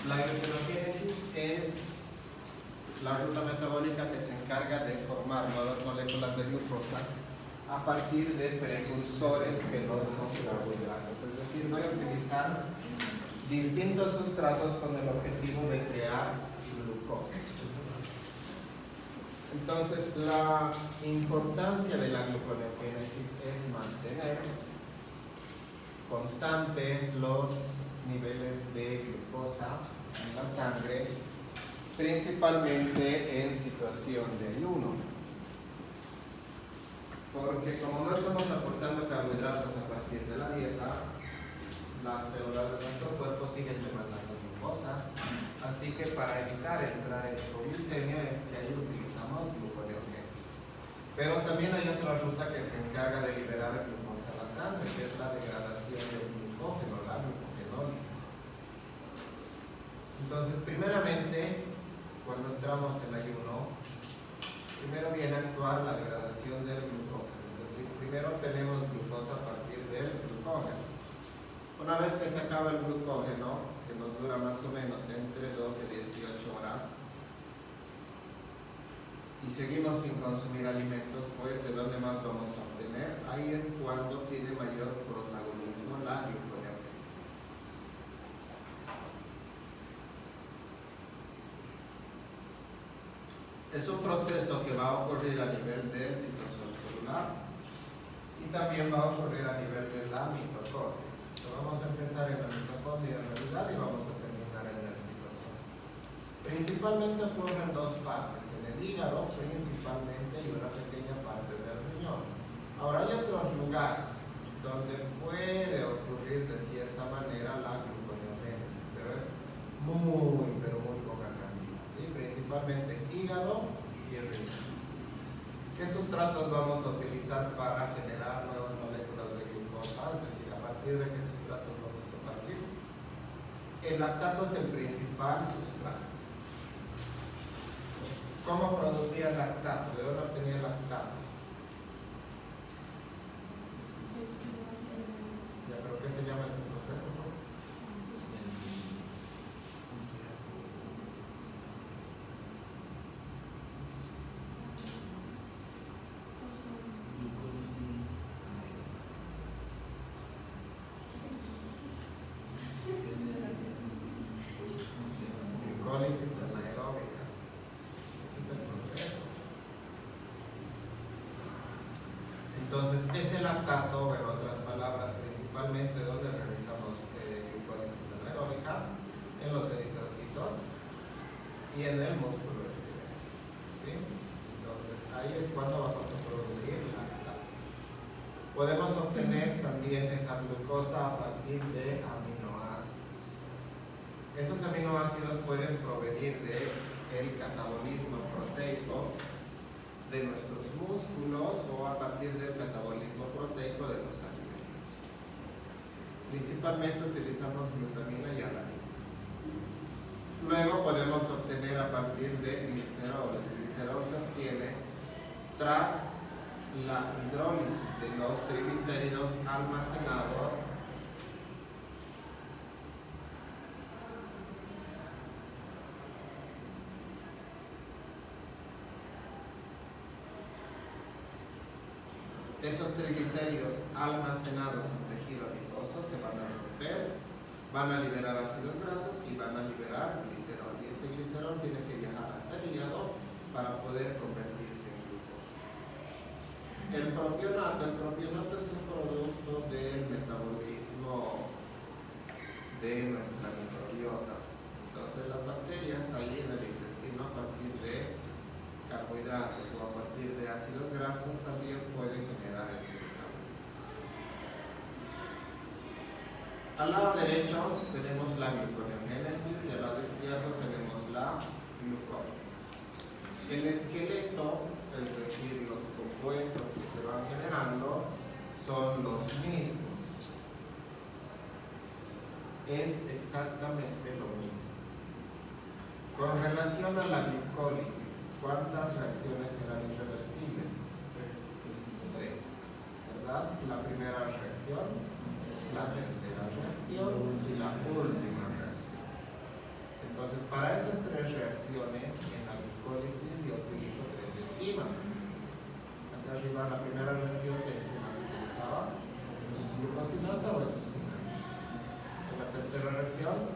La gluconeogénesis es la ruta metabólica que se encarga de formar nuevas moléculas de glucosa a partir de precursores que no son carbohidratos. Es decir, voy a utilizar distintos sustratos con el objetivo de crear glucosa. Entonces, la importancia de la gluconeogénesis es mantener constantes los niveles de glucosa en la sangre, principalmente en situación de ayuno. Porque como no estamos aportando carbohidratos a partir de la dieta, las células de nuestro cuerpo siguen demandando glucosa. Así que para evitar entrar en hipoglicemia es que ahí utilizamos gluconeogénesis. Pero también hay otra ruta que se encarga de liberar glucosa a la sangre, que es la degradación del glucógeno, la glucogenólisis. Entonces, primeramente, cuando entramos en ayuno, primero viene a actuar la degradación del glucógeno. Es decir, primero obtenemos glucosa a partir del glucógeno. Una vez que se acaba el glucógeno, que nos dura más o menos entre 12 y 18 horas, y seguimos sin consumir alimentos, pues ¿de dónde más vamos a obtener? Ahí es cuando tiene mayor protagonismo la gluconeogénesis. Es un proceso que va a ocurrir a nivel del citosol celular y también va a ocurrir a nivel de la mitocondria. Vamos a empezar en la mitocondria en realidad y vamos a terminar en el citosol. Principalmente ocurre en dos partes, en el hígado principalmente y una pequeña parte del riñón. Ahora hay otros lugares donde puede ocurrir de cierta manera la gluconeogénesis, pero es pero muy poca cantidad, ¿sí? Principalmente hígado y riñón. ¿Qué sustratos vamos a utilizar para generar nuevas moléculas de glucosa? Es decir, ¿a partir de qué sustratos vamos a partir? El lactato es el principal sustrato. ¿Cómo producía el lactato? ¿De dónde obtenía el lactato? Ya, ¿pero qué se llama ese proceso? Glucólisis anaeróbica. Ese es el proceso. Entonces, ese lactato, en otras palabras, principalmente donde realizamos glucólisis anaeróbica, en los eritrocitos y en el músculo esquelético, ¿sí? Entonces, ahí es cuando vamos a producir lactato. Podemos obtener también esa glucosa a partir de aminoácidos. Esos aminoácidos pueden provenir del catabolismo proteico de nuestros músculos o a partir del catabolismo proteico de los alimentos. Principalmente utilizamos glutamina y alanina. Luego podemos obtener a partir de glicerol. El glicerol se obtiene tras la hidrólisis de los triglicéridos almacenados esos triglicéridos almacenados en tejido adiposo se van a romper, van a liberar ácidos grasos y van a liberar glicerol. Y este glicerol tiene que viajar hasta el hígado para poder convertirse en glucosa. El propionato es un producto del metabolismo de nuestra microbiota. Entonces las bacterias ahí en el intestino a partir de carbohidratos o a partir de ácidos grasos también pueden generar este metabolismo. Al lado derecho tenemos la gluconeogénesis y al lado izquierdo tenemos la glucólisis. El esqueleto, es decir, los compuestos que se van generando, son los mismos. Es exactamente lo mismo. Con relación a la glucólisis, ¿cuántas reacciones serán irreversibles? Tres, ¿verdad? La primera reacción, la tercera reacción y la última reacción. Entonces, para esas tres reacciones, en la glucólisis yo utilizo tres enzimas. Acá arriba, la primera reacción, ¿qué enzima se utilizaba? Glucosinasa o exocinasa. En la tercera reacción,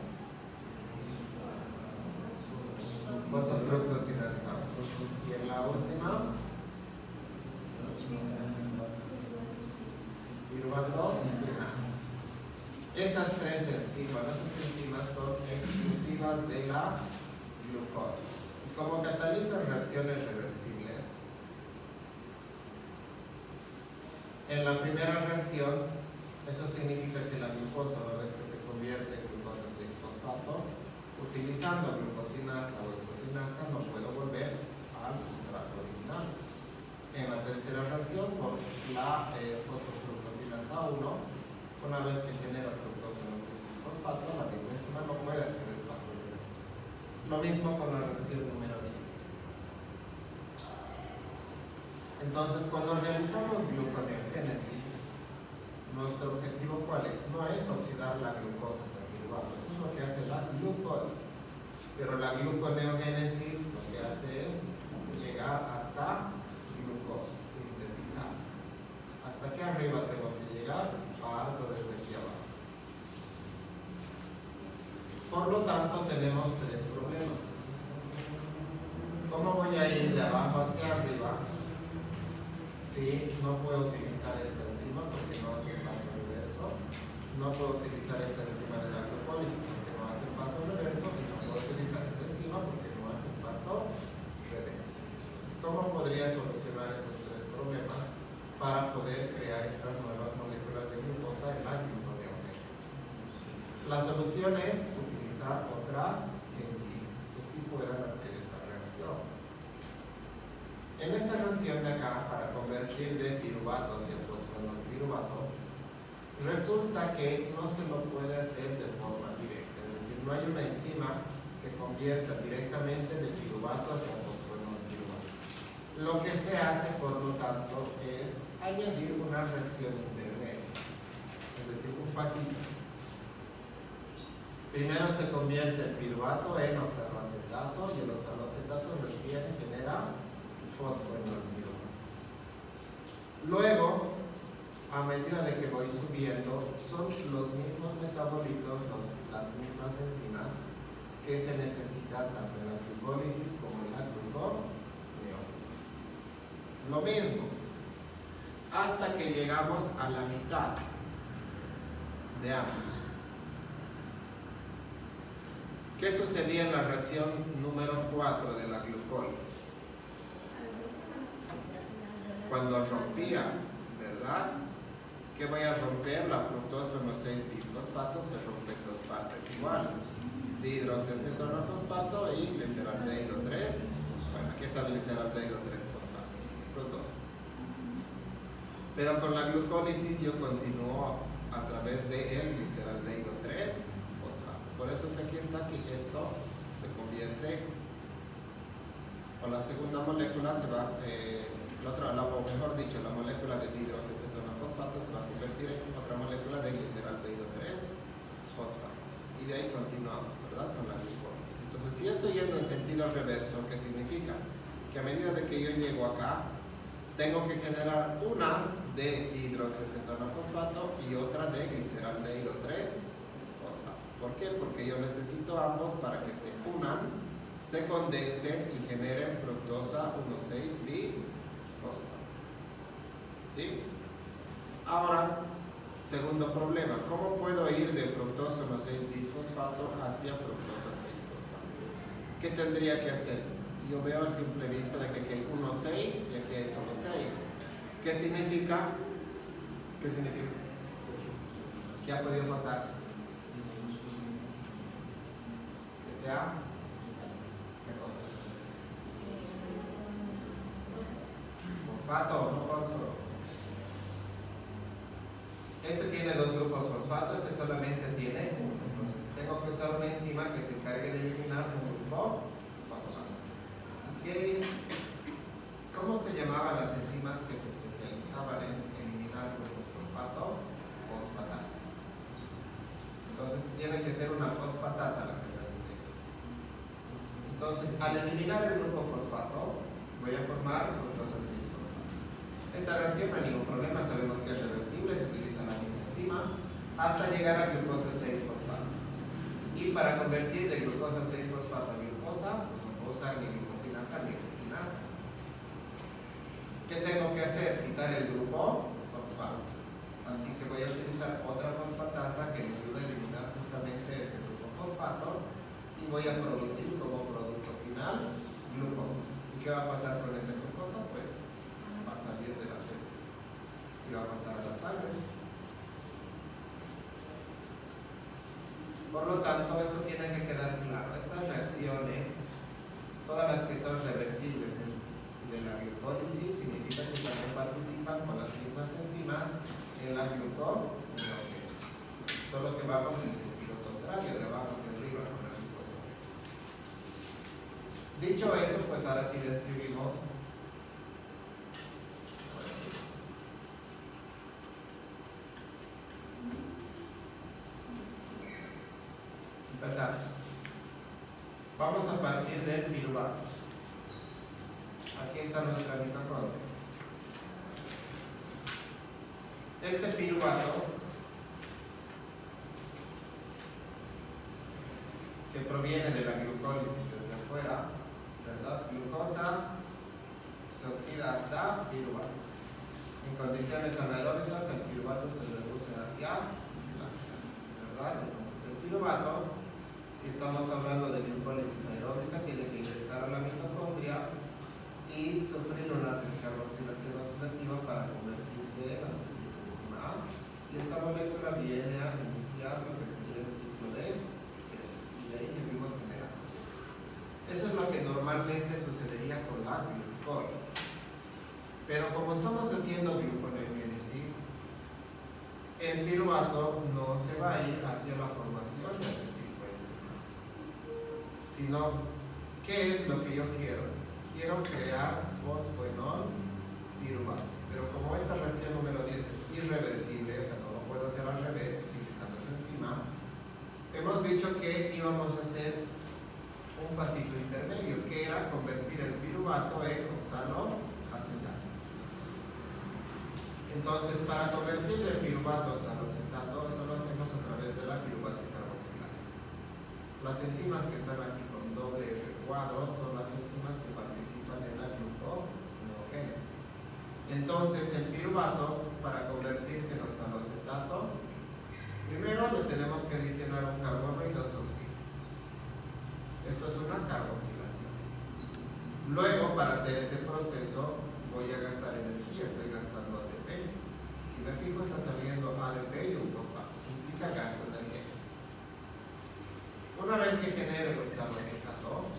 fosfofructosinasa. Y en la última, piruvato-sinasa. Esas tres enzimas son exclusivas de la glucólisis. Y como catalizan reacciones reversibles, en la primera reacción, eso significa que la glucosa, una vez que se convierte en glucosa 6-fosfato, utilizando glucosinasa o exocinasa, no puedo volver al sustrato original. En la tercera reacción, por la fosfofructosinasa 1, una vez que genera fructosa en los fosfato, la misma enzima no puede hacer el paso de reacción. Lo mismo con la reacción número 10. Entonces, cuando realizamos gluconeogénesis, nuestro objetivo ¿cuál es? No es oxidar la glucosa hasta el piruvato, eso es lo que hace la glucólisis. Pero la gluconeogénesis lo que hace es llegar hasta glucosa, sintetizar. ¿Hasta qué arriba tengo que llegar? Parto desde aquí abajo. Por lo tanto, tenemos tres problemas. ¿Cómo voy a ir de abajo hacia arriba si no puedo utilizar esta enzima porque no hace el paso reverso? No puedo utilizar esta enzima de la glucólisis porque no hace el paso reverso, y no puedo utilizar esta enzima porque no hace el paso reverso. Entonces, ¿cómo podría solucionar esos tres problemas para poder crear estas nuevas moléculas de glucosa en la gluconeogénesis? La solución es utilizar otras enzimas que sí puedan hacer esa reacción. En esta reacción de acá, para convertir de piruvato hacia fosfenopiruvato, resulta que no se lo puede hacer de forma directa, es decir, no hay una enzima que convierta directamente de piruvato hacia fosfenopiruvato. Lo que se hace, por lo tanto, es añadir una reacción intermedia, es decir, un pasito. Primero se convierte el piruvato en oxaloacetato y el oxaloacetato recién genera fosfenopiruvato. Luego, a medida de que voy subiendo, son los mismos metabolitos, las mismas enzimas que se necesitan tanto en la glucólisis como en la gluconeogénesis. Lo mismo, hasta que llegamos a la mitad de ambos. ¿Qué sucedía en la reacción número 4 de la glucólisis? Cuando rompía, ¿verdad? ¿Qué voy a romper? La fructosa en los 6-bisfosfatos se rompe en dos partes iguales. Dihidroxiacetona-fosfato y gliceraldehído 3. Bueno, aquí está el gliceraldehído 3-fosfato. Estos dos. Pero con la glucólisis yo continúo a través de el gliceraldehído 3-fosfato. Por eso aquí está que esto se convierte, o la segunda molécula se va, o mejor dicho, la molécula de dihidroxiacetona-fosfato se va a convertir en otra molécula de gliceraldehído 3-fosfato. Y de ahí continuamos, ¿verdad? Con la glucólisis. Entonces, si estoy yendo en sentido reverso, ¿qué significa? Que a medida de que yo llego acá, tengo que generar una de dihidroxiacetona-fosfato y otra de gliceraldehído 3-fosfato. ¿Por qué? Porque yo necesito ambos para que se unan, se condensen y generen fructosa 1,6-bisfosfato. ¿Sí? Ahora, segundo problema, ¿cómo puedo ir de fructosa 1,6-bisfosfato hacia fructosa 6-fosfato? ¿Qué tendría que hacer? Yo veo a simple vista de que aquí hay 1,6 y aquí hay solo 6. ¿Qué significa? ¿Qué significa? ¿Qué ha podido pasar? ¿Qué cosa? Fosfato o no fósforo. Este tiene dos grupos fosfato, este solamente tiene uno. Entonces tengo que usar una enzima que se encargue de eliminar un grupo fosfato. ¿Okay? ¿Cómo se llamaban las enzimas que se especializaban en eliminar grupos fosfato? Fosfatasas. Entonces tiene que ser una fosfatasa la que realice eso. Entonces, al eliminar el grupo fosfato, voy a formar fructosa 6-fosfato. Esta reacción no hay ningún problema, sabemos que es reversible, se utiliza la misma enzima, hasta llegar a glucosa 6-fosfato. Y para convertir de glucosa 6-fosfato a glucosa, pues no puedo usar ni glucosinasa ni hexosinasa. ¿Qué tengo que hacer? Quitar el grupo fosfato. Así que voy a utilizar otra fosfatasa que me ayude a eliminar justamente ese grupo fosfato y voy a producir como producto final glucosa. ¿Y qué va a pasar con esa glucosa? Pues va a salir de la célula y va a pasar a la sangre. Por lo tanto, esto tiene que quedar claro. Estas reacciones, todas las que son reversibles de la glucólisis, significa que también participan con las mismas enzimas en la gluconeogénesis. Solo que vamos en sentido contrario, de abajo hacia arriba con la gluconeogénesis. Dicho eso, pues ahora sí describimos. Empezamos. Vamos a partir del piruvato. Aquí está nuestra mitocondria. Este piruvato, que proviene de la glucólisis desde afuera, ¿verdad? Glucosa se oxida hasta piruvato. En condiciones anaeróbicas, el piruvato se reduce hacia la mitad, ¿verdad? Entonces, el piruvato, si estamos hablando de glucólisis aeróbica, tiene que ingresar a la mitocondria y sufrir una descarboxilación oxidativa para convertirse en acetilcoenzima A. Y esta molécula viene a iniciar lo que sería el ciclo de Krebs. Y de ahí seguimos generando. Eso es lo que normalmente sucedería con la glucólisis. Pero como estamos haciendo gluconeogénesis, el piruvato no se va a ir hacia la formación de acetilcoenzima, sino, ¿qué es lo que yo quiero? Quiero crear fosfoenol piruvato. Pero como esta reacción número 10 es irreversible, o sea, no lo puedo hacer al revés utilizando esa enzima, hemos dicho que íbamos a hacer un pasito intermedio, que era convertir el piruvato en oxaloacetato. Entonces, para convertir el piruvato a oxaloacetato, eso lo hacemos a través de la piruvato carboxilasa. Las enzimas que están aquí con doble R cuadro son las enzimas que participan en la gluconeogénesis. Entonces, el piruvato, para convertirse en oxaloacetato, primero le tenemos que adicionar un carbono y dos oxígenos. Esto es una carboxilación. Luego, para hacer ese proceso, voy a gastar energía, estoy gastando ATP. Si me fijo, está saliendo ADP y un fosfato. Significa gasto energético. Una vez que genere el oxaloacetato,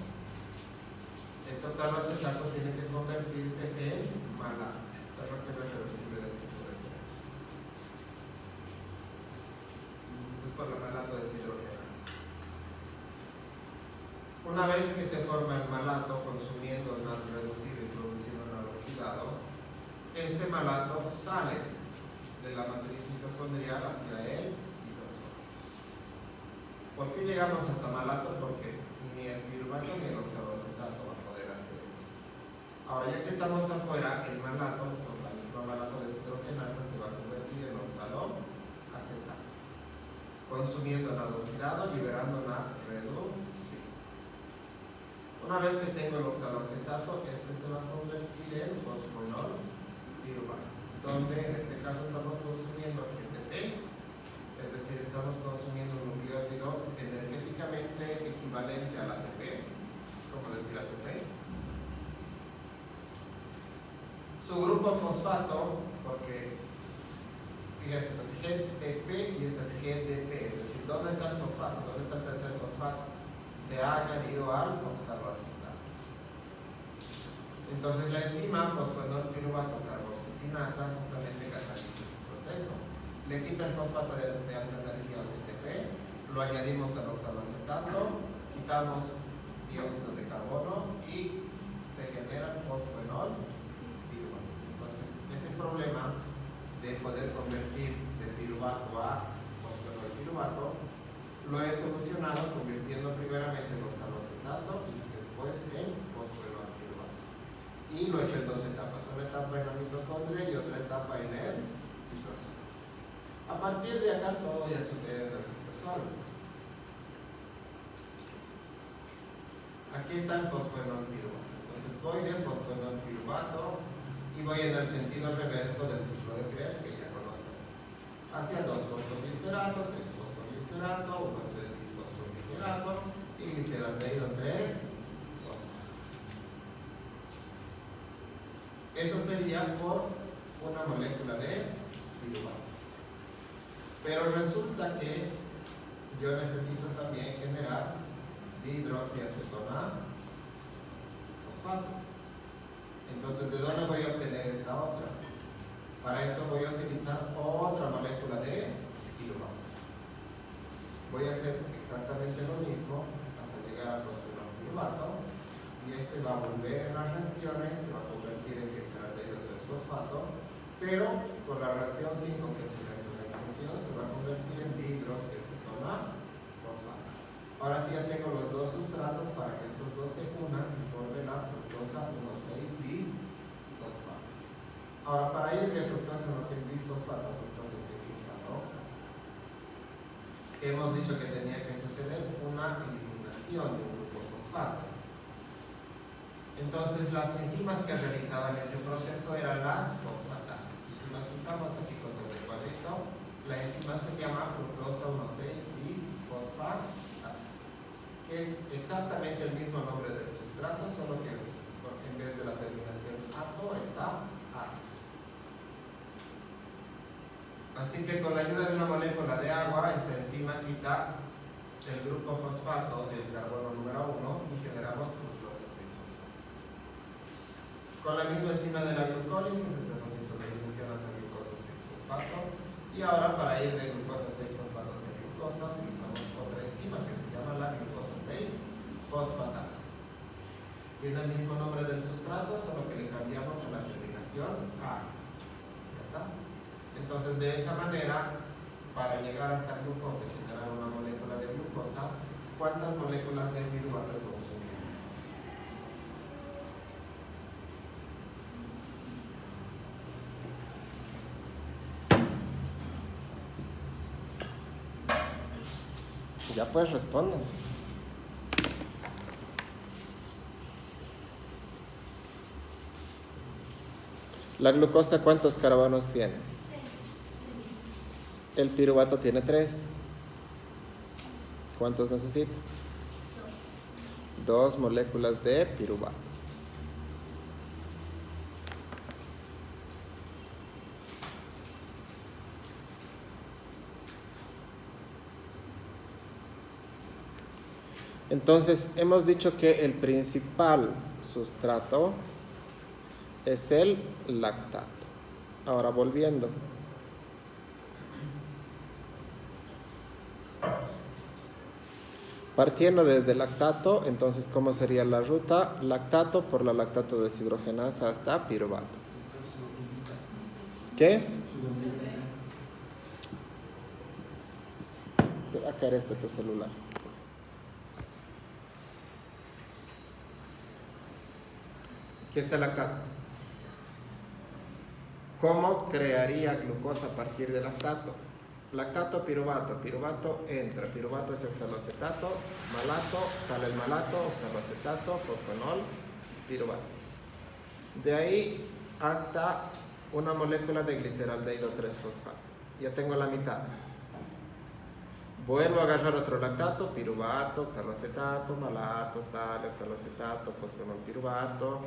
este oxaloacetato tiene que convertirse en malato. Esta reacción es reversible del ciclo de Krebs. Entonces, por la malato deshidrogenasa. Una vez que se forma el malato consumiendo NAD reducido y produciendo NAD oxidado, este malato sale de la matriz mitocondrial hacia el citosol. ¿Por qué llegamos hasta malato? Porque ni el piruvato ni el oxaloacetato va a poder hacer eso. Ahora, ya que estamos afuera, el malato, por la misma malato deshidrogenasa, se va a convertir en oxaloacetato, consumiendo NAD oxidado, liberando NAD reducido. Una vez que tengo el oxaloacetato, este se va a convertir en fosfoenol piruvato, donde en este caso estamos consumiendo GTP, es decir, estamos consumiendo un nucleótido energéticamente equivalente al ATP, como decir ATP. Su grupo fosfato, porque fíjense, esto es GTP y este es GDP, es decir, ¿dónde está el fosfato? ¿Dónde está el tercer fosfato? Se ha añadido al oxaloacetato. Entonces la enzima fosfoenol piruvato carboxisinasa justamente cataliza este proceso. Le quita el fosfato de alta energía al GTP, lo añadimos al oxaloacetato, quitamos dióxido de carbono y se genera el fosfoenol piruvato. Entonces ese problema de poder convertir de piruvato a fosfoenol piruvato lo he solucionado convirtiendo primeramente el oxaloacetato y después etapa en el citosol. A partir de acá todo ya sucede en el citosol. Aquí está el fosfenol piruvato. Entonces voy de fosfenol piruvato y voy en el sentido reverso del ciclo de Krebs que ya conocemos. Hacia 2-fosfoglicerato, 3-fosfoglicerato, 1,3-bisfosfoglicerato y gliceraldehído 3-fosfato. Eso sería por una molécula de piruvato. Pero resulta que yo necesito también generar dihidroxiacetona fosfato. Entonces, ¿de dónde voy a obtener esta otra? Para eso voy a utilizar otra molécula de piruvato. Voy a hacer exactamente lo mismo hasta llegar al fosfenol piruvato y este va a volver en las reacciones, se va a convertir en gliceraldehído 3-fosfato, pero por la reacción 5, que es su reaccionalización, se va a convertir en dihidroxiacetona fosfato. Ahora sí ya tengo los dos sustratos para que estos dos se unan y formen la fructosa 1,6-bis-fosfato. Ahora, para ir de fructosa 1,6-bis-fosfato a fructosa 6-fosfato, hemos dicho que tenía que suceder una eliminación de un grupo fosfato. Entonces, las enzimas que realizaban ese proceso eran las fosfatases. Y si nos fijamos aquí con doble cuadrito, la enzima se llama fructosa 1,6-bis-fosfatase, que es exactamente el mismo nombre del sustrato, solo que en vez de la terminación ato está ácido. Así que con la ayuda de una molécula de agua, esta enzima quita el grupo fosfato del carbono número 1 y generamos fructosa 6-fosfato. Con la misma enzima de la glucólisis hacemos isomerización hasta glucosa 6-fosfato. Y ahora para ir de glucosa 6-fosfato hacia glucosa utilizamos otra enzima que se llama la glucosa 6-fosfatase. Tiene el mismo nombre del sustrato, solo que le cambiamos a la terminación ácido. ¿Ya está? Entonces de esa manera, para llegar hasta glucosa y generar una molécula de glucosa, ¿cuántas moléculas de piruvato consumimos? Ya pues responden. ¿La glucosa cuántos carbonos tiene? El piruvato tiene 3. ¿Cuántos necesito? 2 moléculas de piruvato. Entonces, hemos dicho que el principal sustrato es el lactato. Ahora, volviendo. Partiendo desde lactato, entonces, ¿cómo sería la ruta? Lactato por la lactato deshidrogenasa hasta piruvato. ¿Qué? Se va a caer tu celular. Aquí está el lactato. ¿Cómo crearía glucosa a partir del lactato? Lactato, piruvato. Piruvato entra. Piruvato es oxaloacetato, malato, sale el malato, oxaloacetato, fosfenol, piruvato. De ahí hasta una molécula de gliceraldehído 3-fosfato. Ya tengo la mitad. Vuelvo a agarrar otro lactato, piruvato, oxaloacetato, malato, sale, oxaloacetato, fosfenol, piruvato.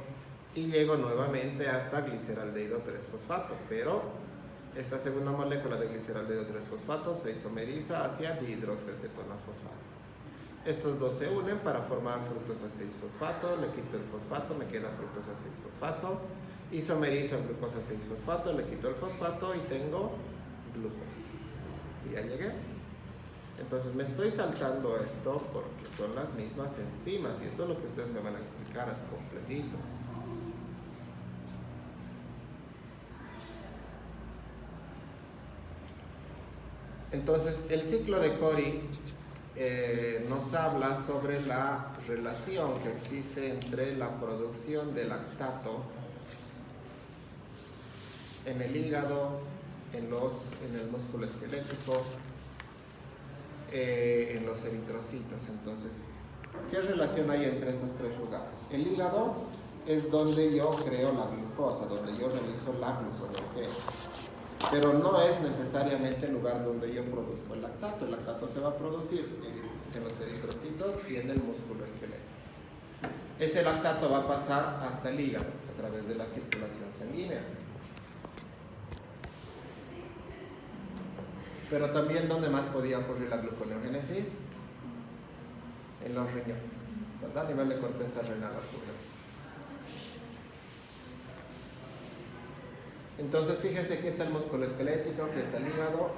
Y llego nuevamente hasta gliceraldehído 3-fosfato, pero esta segunda molécula de gliceraldehído 3-fosfato se isomeriza hacia dihidroxiacetona fosfato. Estos dos se unen para formar fructosa 6-fosfato, le quito el fosfato, me queda fructosa 6-fosfato, isomerizo a glucosa 6-fosfato, le quito el fosfato y tengo glucosa. Y ya llegué. Entonces me estoy saltando esto porque son las mismas enzimas y esto es lo que ustedes me van a explicar así completito. Entonces, el ciclo de Cori nos habla sobre la relación que existe entre la producción de lactato en el hígado, en el músculo esquelético, en los eritrocitos. Entonces, ¿qué relación hay entre esos tres lugares? El hígado es donde yo creo la glucosa, donde yo realizo la gluconeogénesis. Pero no es necesariamente el lugar donde yo produzco el lactato. El lactato se va a producir en los eritrocitos y en el músculo esquelético. Ese lactato va a pasar hasta el hígado a través de la circulación sanguínea. Pero también, ¿dónde más podía ocurrir la gluconeogénesis? En los riñones, ¿verdad? A nivel de corteza renal ocurre eso. Entonces, fíjense que está el músculo esquelético, que está el hígado,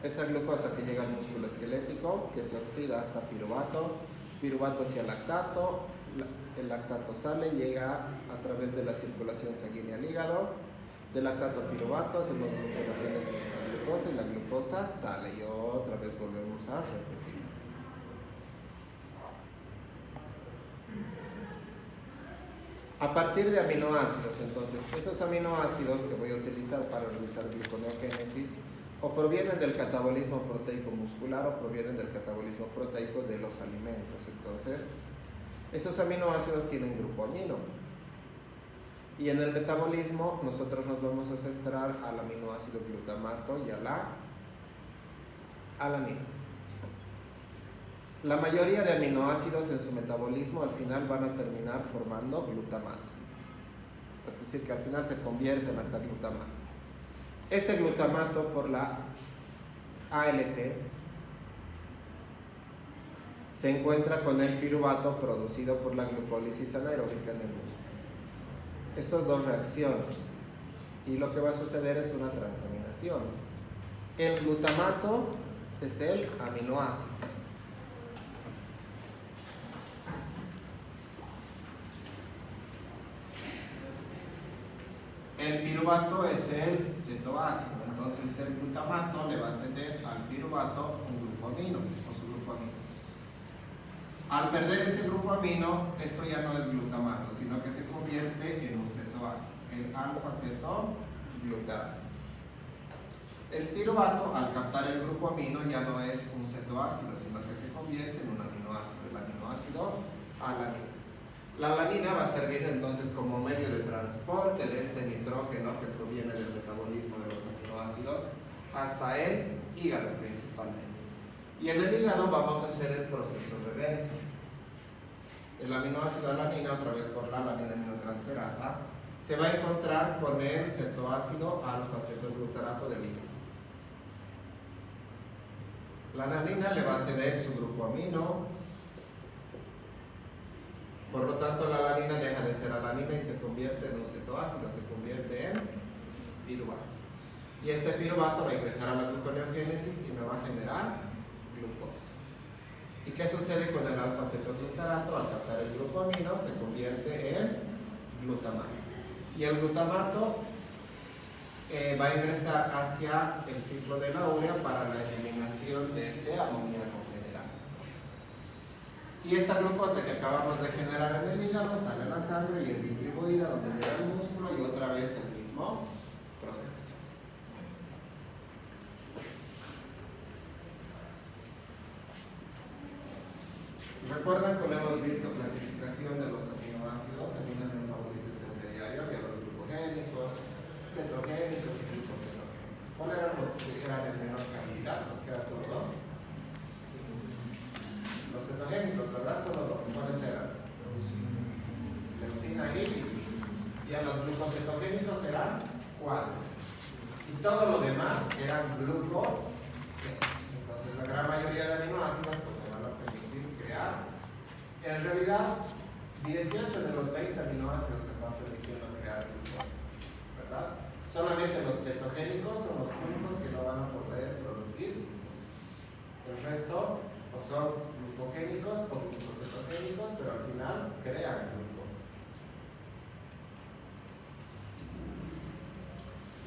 esa glucosa que llega al músculo esquelético, que se oxida hasta piruvato hacia lactato, el lactato sale, llega a través de la circulación sanguínea al hígado, del lactato a piruvato, hacemos gluconeogénesis hasta glucosa y la glucosa sale y otra vez volvemos a repetir. A partir de aminoácidos, entonces, esos aminoácidos que voy a utilizar para realizar gluconeogénesis o provienen del catabolismo proteico muscular o provienen del catabolismo proteico de los alimentos. Entonces, esos aminoácidos tienen grupo amino. Y en el metabolismo nosotros nos vamos a centrar al aminoácido glutamato y a la alanina. La mayoría de aminoácidos en su metabolismo al final van a terminar formando glutamato. Es decir, que al final se convierten hasta glutamato. Este glutamato por la ALT se encuentra con el piruvato producido por la glucólisis anaeróbica en el músculo. Estos dos reaccionan y lo que va a suceder es una transaminación. El glutamato es el aminoácido. El piruvato es el cetoácido, entonces el glutamato le va a ceder al piruvato un grupo amino o su grupo amino. Al perder ese grupo amino, esto ya no es glutamato, sino que se convierte en un cetoácido, el alfa-cetoglutarato. El piruvato, al captar el grupo amino, ya no es un cetoácido, sino que se convierte en un aminoácido, el aminoácido alanina. La alanina va a servir entonces como medio de transporte de este nitrógeno que proviene del metabolismo de los aminoácidos hasta el hígado principalmente. Y en el hígado vamos a hacer el proceso reverso. El aminoácido alanina, otra vez por la alanina aminotransferasa, se va a encontrar con el cetoácido alfa-cetoglutarato del hígado. La alanina le va a ceder su grupo amino. Por lo tanto, la alanina deja de ser alanina y se convierte en un cetoácido, se convierte en piruvato. Y este piruvato va a ingresar a la gluconeogénesis y me va a generar glucosa. ¿Y qué sucede con el alfa-cetoglutarato? Al captar el grupo amino se convierte en glutamato. Y el glutamato va a ingresar hacia el ciclo de la urea para la eliminación de ese amoníaco general. Y esta glucosa que acabamos de generar en el hígado sale a la sangre y es distribuida donde llega el músculo y otra vez el mismo proceso. Recuerdan que hemos visto clasificación de los aminoácidos en un metabolito intermediario, había los glucogénicos, cetogénicos y glucocetogénicos. ¿Cuáles eran los que eran en menor cantidad? Los que eran solo dos. Los cetogénicos, ¿verdad? Solo dos. ¿Cuáles eran? Leucina y lisina. Y a los glucocetogénicos eran 4. Y todo lo demás eran glucogénicos. Entonces la gran mayoría de aminoácidos pues, me van a permitir crear. En realidad, 18 de los 20 aminoácidos que están permitiendo crear glucosa, ¿verdad? Solamente los cetogénicos son los únicos que no van a poder producir glucosa. El resto o son glucogénicos o glucocetogénicos, pero al final crean glucosa.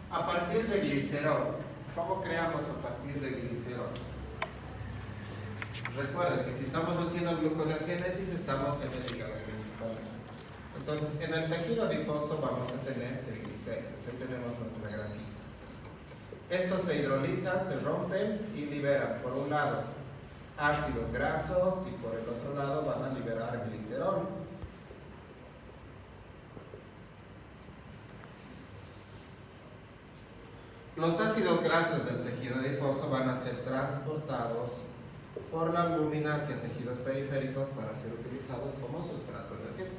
A partir de glicerol, ¿cómo creamos a partir de glicerol? Recuerden que si estamos haciendo gluconeogénesis estamos en el hígado principalmente. Entonces, en el tejido adiposo vamos a tener triglicéridos. Ahí tenemos nuestra grasita. Estos se hidrolizan, se rompen y liberan, por un lado, ácidos grasos y por el otro lado van a liberar glicerol. Los ácidos grasos del tejido adiposo van a ser transportados por la albúmina hacia tejidos periféricos para ser utilizados como sustrato energético.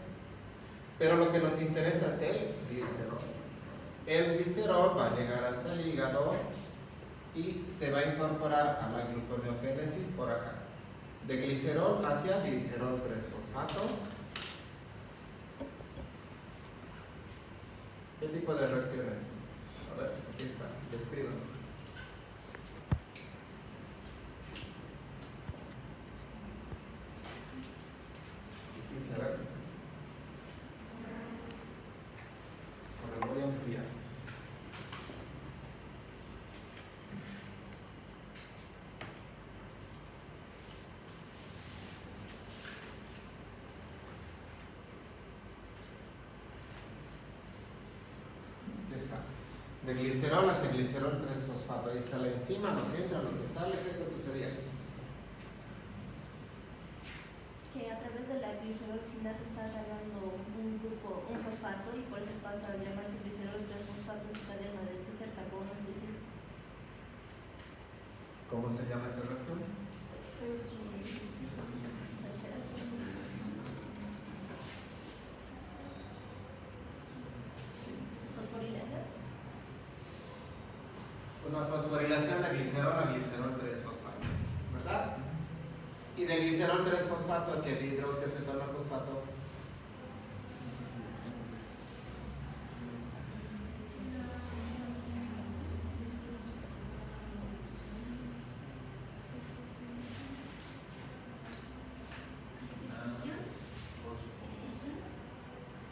Pero lo que nos interesa es el glicerol. El glicerol va a llegar hasta el hígado y se va a incorporar a la gluconeogénesis por acá. De glicerol hacia glicerol 3-fosfato. ¿Qué tipo de reacciones? A ver, aquí está, describan. Dice, a ver. Ahora voy a ampliar. De glicerol hacia glicerol 3-fosfato. Ahí está la enzima, lo que entra, lo que sale. ¿Qué está sucediendo? Que a través de la glicerolcina se está agregando un grupo, un fosfato, y por eso pasa a llamarse glicerol 3-fosfato en su cadena de tercer carbono, es decir. ¿Cómo se llama esa reacción? Fosforilación. Una fosforilación de glicerol a glicerol 3-fosfato, ¿verdad? Y de glicerol 3-fosfato hacia el hidroxiacetona-fosfato.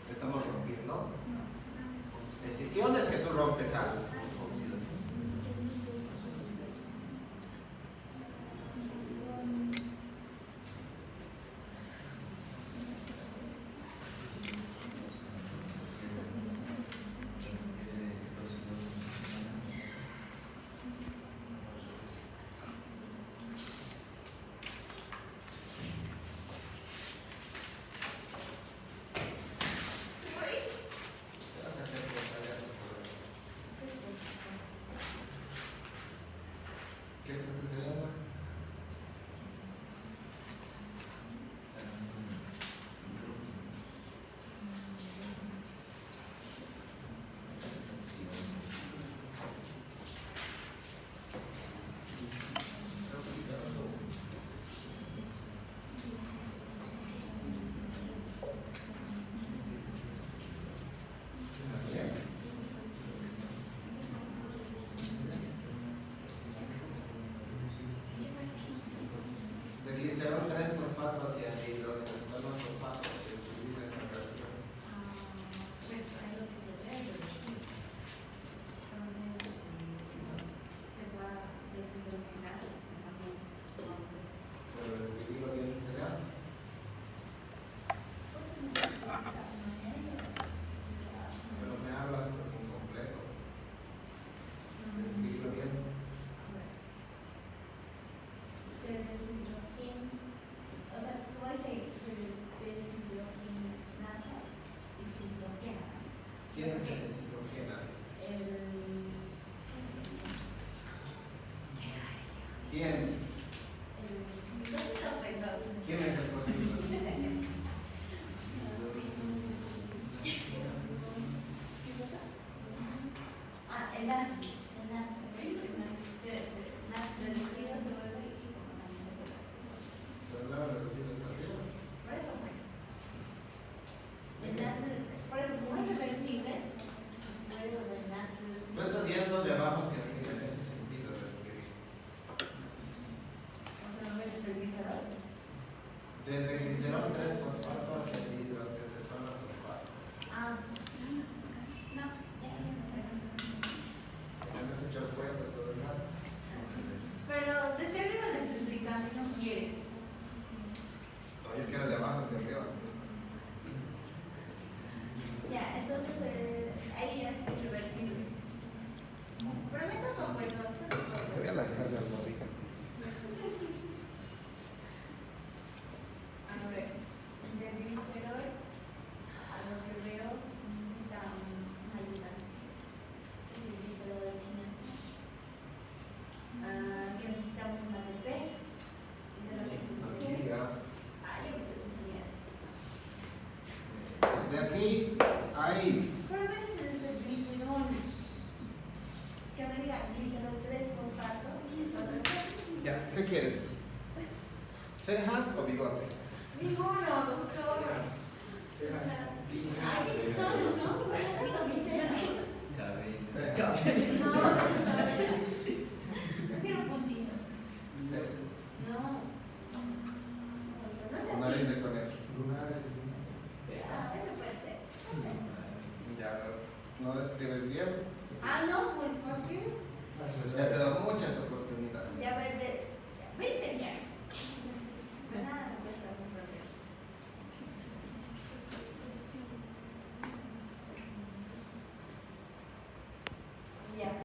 Estamos rompiendo. Escisión es que tú rompes algo. ¿Qué está sucediendo? De glicerol 3-fosfato hacia el hidroxiacetona-fosfato. Describir esa reacción. Pues es lo que se ve, entonces se va a deshidrogenar también. Pero describirlo bien integral. Pero me hablas pues incompleto. Describirlo bien. Se deshidrogena, o sea, tú dices se deshidrogenasa y se hidrogena. ¿Quién se deshidrogena? ¿Quién? ¿Quién es el posible? El reducido se vuelve líquido. ¿Se hablaba de reducido hasta arriba? Por eso, pues. Por eso, como es reversible, De aquí a ahí. Pero me dice desde glicerol. Que me diga glicerol 3-fosfato y eso otra cosa. Ya, ¿qué quieres? ¿Cejas o bigote? Ninguno, doctor. Ay, esto, ¿no? Eso glicerol. Cejas. No, prefiero puntitos. Cejas. No. No sé O así. nariz de conejo. Ah, eso puede ser. No sé. Ya, ¿no describes bien? Ah, no, pues, ¿por qué? Ya te doy muchas oportunidades. Ya ver,